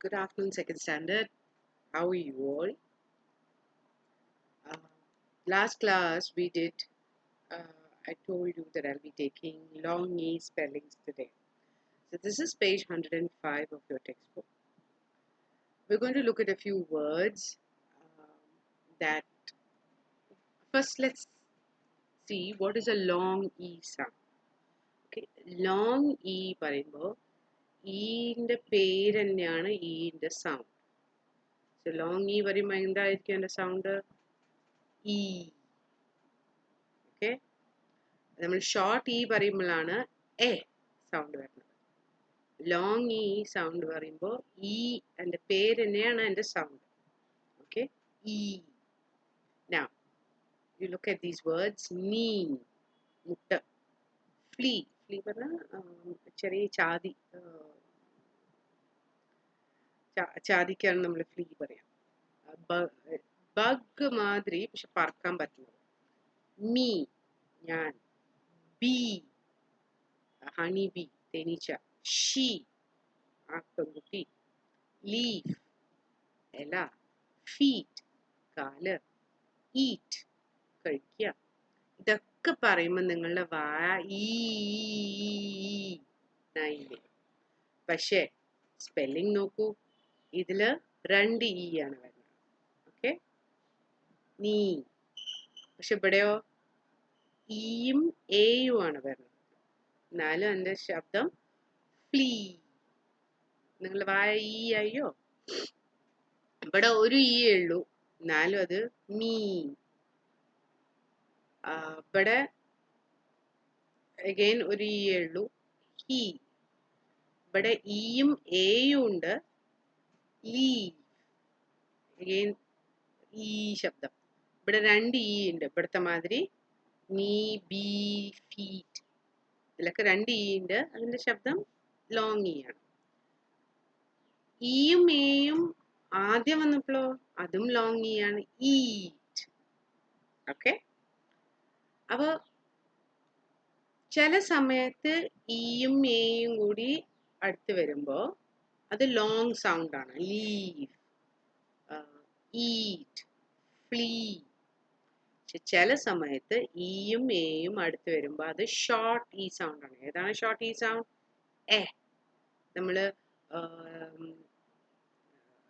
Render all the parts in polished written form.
Good afternoon, second standard. How are you all? Last class we did, I told you that I'll be taking long E spellings today. So this is page 105 of your textbook. We're going to look at a few words that, first let's see what is a long E sound. Okay, long E പറയുമ്പോൾ ഈൻ്റെ പേര് തന്നെയാണ് ഈൻ്റെ sound. So long E പറയുമ്പോൾ എന്തായിരിക്കും എൻ്റെ sound? E. Okay, നമ്മൾ short E പറയുമ്പോഴാണ് A sound വരുന്നത്. Long E sound പറയുമ്പോൾ ഇ എൻ്റെ പേര് തന്നെയാണ് എൻ്റെ sound. Okay, E. Now you look at these words. നീ, മുട്ട. ഫ്ലീ, ഫ്ലീ പറഞ്ഞാൽ ചെറിയ ചാതി, ചാതിക്കാണ് നമ്മൾ ഫ്ലീ പറയാം. ബഗ് മാതിരി പക്ഷെ പറക്കാൻ പറ്റുന്നത്. മീ, ഞാൻ. ബി, ഹണി ബി, തേനീച്ച. ഷീ, ആ പെൺകുട്ടി. ലീഫ്, ഇല. ഫീറ്റ്, കാല്. ഈറ്റ്, കഴിക്കുക. ഇതൊക്കെ പറയുമ്പോൾ നിങ്ങളുടെ വായ ഈയില്ലേ. പക്ഷേ സ്പെല്ലിംഗ് നോക്കൂ, ഇതില് 2 ഇ ആണ് വരുന്നത്. ഓക്കെ, നീ. പക്ഷെ ഇവിടെയോ ഇയും എയും ആണ് വരുന്നത്. എന്നാലും എൻ്റെ ശബ്ദം ഫ്ലീ. നിങ്ങൾ വായ ഈ ആയോ? ഇവിടെ ഒരു ഇ ഉള്ളൂ, എന്നാലും അത് മീ. ഇവിടെ അഗൈൻ ഒരു ഇ ഉള്ളൂ, ഹി. ഇവിടെ ഇയും എയും ഉണ്ട്, ലീ. അഗൈൻ ഈ ശബ്ദം. ഇവിടെ 2 ഇ ഉണ്ട്, ഇവിടുത്തെ മാതിരി മീ, ബി, ഫീറ്റ്. ഇതിലൊക്കെ 2 ഇ ഉണ്ട്, അതിന്റെ ശബ്ദം ലോങ് ഇ ആണ്. ഇയും എയും ആദ്യം വന്നപ്പോഴോ അതും ലോങ് ഇ ആണ്, ഈറ്റ്. ഓക്കെ, അപ്പൊ ചില സമയത്ത് ഇയും എയും കൂടി അടുത്ത് വരുമ്പോ അത് ലോങ് സൗണ്ട് ആണ്. Leave, eat, flea. ചില സമയത്ത് ഇയും എയും അടുത്ത് വരുമ്പോ അത് ഷോർട്ട് ഇ സൗണ്ട് ആണ്. ഏതാണ് ഷോർട്ട് ഇ സൗണ്ട്? എ. നമ്മള്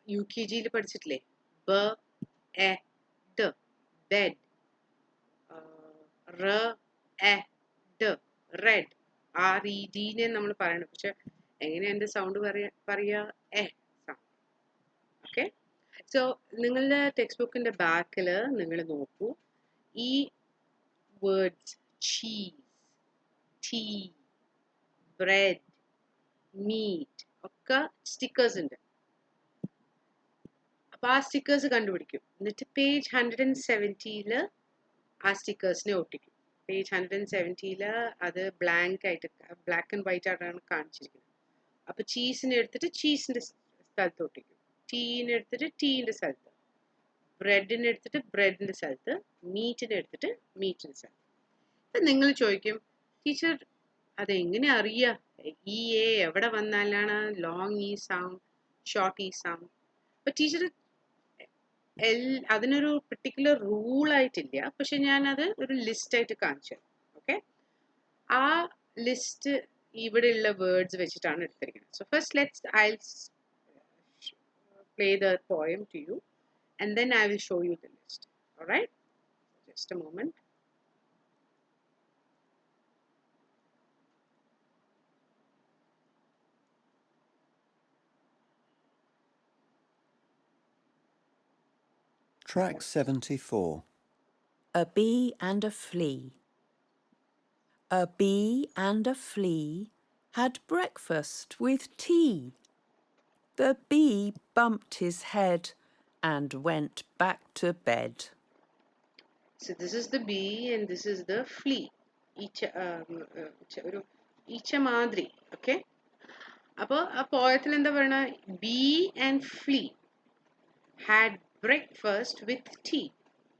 UKG പഠിച്ചിട്ടില്ലേ? B, e, d, bed. R, e, d, red. RED നമ്മൾ പറയണം, പക്ഷെ എങ്ങനെ എന്റെ സൗണ്ട് പറയാ? E sound. ഓക്കെ, സോ നിങ്ങളുടെ ടെക്സ്റ്റ് ബുക്കിന്റെ ബാക്കില് നിങ്ങൾ നോക്കൂ, ഈ words cheese, tea, bread, meat ഒക്കെ സ്റ്റിക്കേഴ്സ് ഉണ്ട്. അപ്പൊ ആ സ്റ്റിക്കേഴ്സ് കണ്ടുപിടിക്കും. എന്നിട്ട് പേജ് 170 ആ സ്റ്റിക്കേഴ്സിനെ ഒട്ടിക്കും. പേജ് 170 അത് ബ്ലാങ്ക് ആയിട്ട്, ബ്ലാക്ക് ആൻഡ് വൈറ്റ് ആയിട്ടാണ് കാണിച്ചിരിക്കുന്നത്. അപ്പൊ ചീസിനെ എടുത്തിട്ട് ചീസിന്റെ സ്ഥലത്ത് ഒട്ടിക്കും, ടീനെ എടുത്തിട്ട് ടീന്റെ സ്ഥലത്ത്, ബ്രെഡിനെ എടുത്തിട്ട് ബ്രെഡിന്റെ സ്ഥലത്ത്, മീറ്റിനെ എടുത്തിട്ട് മീറ്റിന്റെ സ്ഥലത്ത്. അപ്പൊ നിങ്ങൾ ചോദിക്കും, ടീച്ചർ അതെങ്ങനെ അറിയാ ഈ എ എവിടെ വന്നാലാണ് long E sound, short E sound? അപ്പൊ ടീച്ചർ അതിനൊരു പെർട്ടിക്കുലർ റൂൾ ആയിട്ടില്ല, പക്ഷെ ഞാനത് ഒരു ലിസ്റ്റ് ആയിട്ട് കാണിച്ചു. ഓക്കെ, ആ ലിസ്റ്റ് ഇവിടെയുള്ള വേർഡ്സ് വെച്ചിട്ടാണ് എടുത്തിരിക്കുന്നത്. So first I'll play the poem to you and then I will show you the list. All right, just a moment. Track 74. A bee and a flea. A bee and a flea had breakfast with tea. The bee bumped his head and went back to bed. So this is the bee and this is the flea. ഒരു ഈച്ച മാതിരി. Okay, അപ്പൊ ആ പോയത്തിൽ എന്താ പറയണ? Bee and flea had breakfast with tea.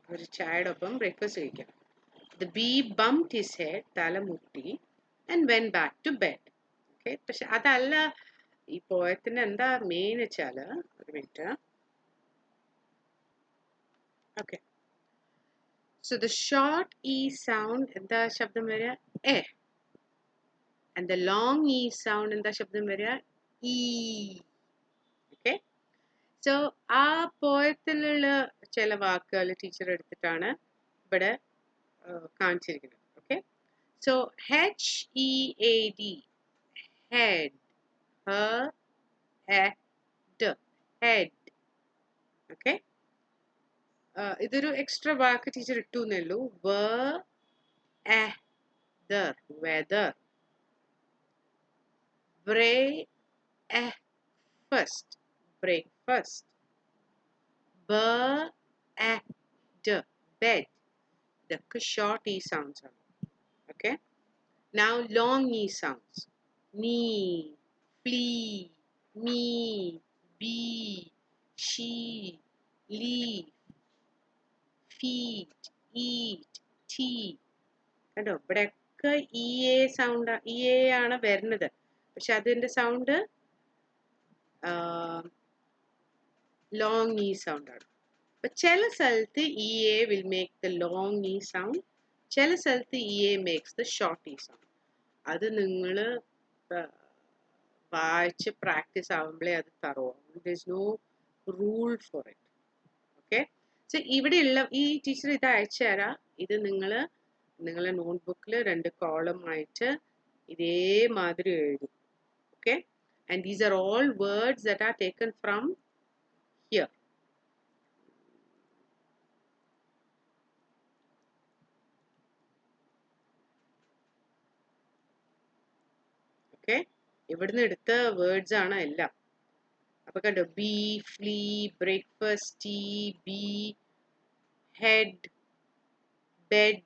ഒരു ചായയുടെ ഒപ്പം ബ്രേക്ക്ഫാസ്റ്റ് കഴിക്കാം. The bee bumped his head, തല മുട്ടി, and went back to bed. Okay, പക്ഷെ അതല്ല ഈ പോയത്തിന് എന്താ മെയിൻ വെച്ചാല് ഒരു minute. Okay, so the short E sound എന്താ ശബ്ദം വരിക? A. And the long E sound എന്താ ശബ്ദം വരിക? ഇ. ഓക്കെ, സോ ആ പോയത്തിലുള്ള ചില വാക്കുകൾ ടീച്ചർ എടുത്തിട്ടാണ് ഇവിടെ കാണിച്ചിരിക്കുന്നത്. Okay, so HEAD, head, her, head. Okay, ഇതൊരു എക്സ്ട്രാ വാക്ക് ടീച്ചർ ഇട്ടു എന്നേ ഉള്ളൂ. weather, weather. breakfast, breakfast. bed, bed. ഇതൊക്കെ ഷോർട്ട് ഇ സൗണ്ട്സ് ആണ്. Okay, now long e sounds. knee, flea, me, bee, she, leaf, feet, eat, tea. കണ്ടോ, ഇവിടെയൊക്കെ E A sound, E A ആണ് വരുന്നത്. പക്ഷെ അതിന്റെ സൗണ്ട് ലോങ് ഇ സൗണ്ട് ആണ്. അപ്പൊ ചില സ്ഥലത്ത് E A will make the long E sound, ചില സ്ഥലത്ത് E A makes the short E sound. അത് നിങ്ങൾ വായിച്ച് പ്രാക്ടീസ് ആവുമ്പോഴേ അത് തറവാകും. There is no rule for it. Okay, so ഇവിടെയുള്ള ഈ ടീച്ചർ ഇത് അയച്ചു തരാം. ഇത് നിങ്ങളെ നോട്ട്ബുക്കിൽ 2 കോളം ആയിട്ട് ഇതേമാതിരി എഴുതും. Okay, and these are all words that are taken from here. Okay, ഇവിടുന്ന് എടുത്ത വേർഡ്സ് ആണ് എല്ലാം. അപ്പൊ കണ്ടോ, bee, flea, breakfast, tea, bee, head, bed.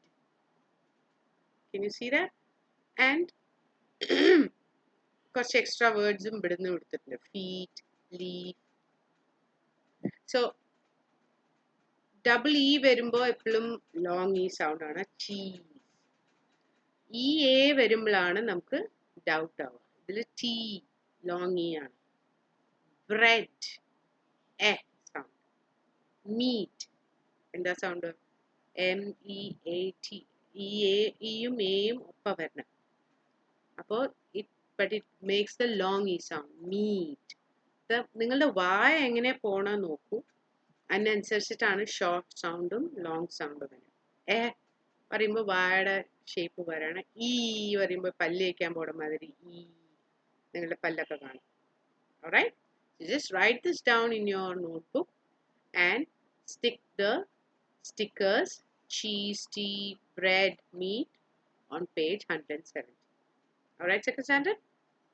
Can you see that? And കുറച്ച് എക്സ്ട്രാ വേർഡ്സും ഇവിടുന്ന് കൊടുത്തിട്ടുണ്ട്. Feet, leaf. So double E വരുമ്പോൾ എപ്പോഴും ലോങ് ഇ സൗണ്ട് ആണ്. ചീസ്. ഇ എ വരുമ്പോഴാണ് നമുക്ക് ഡൗട്ട് ആവുക. ഇതിൽ ടി ലോങ് ഇ ആണ്. Bread, e sound. മീറ്റ് എന്താ സൗണ്ട്? MEAT. ഇയും എയും ഒപ്പം വരണം. അപ്പോൾ but it makes the long e sound. meat. നിങ്ങളുടെ വായ എങ്ങനെ പോണെന്ന് നോക്കൂ. അതിനനുസരിച്ചിട്ടാണ് ഷോർട്ട് സൗണ്ടും ലോങ് സൗണ്ടും വരും. എ പറയുമ്പോൾ വായയുടെ ഷേപ്പ് വരണം. ഈ പറയുമ്പോൾ പല്ല് വയ്ക്കാൻ പോണ മാതിരി ഈ നിങ്ങളുടെ പല്ലൊക്കെ കാണും. alright, so just write this down in your notebook and stick the stickers cheese, tea, bread, meat on page 170. Alright, second standard?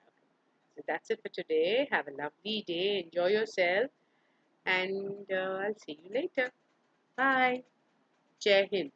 Okay. So that's it for today. Have a lovely day. Enjoy yourself. And I'll see you later. Bye. Jai Hind.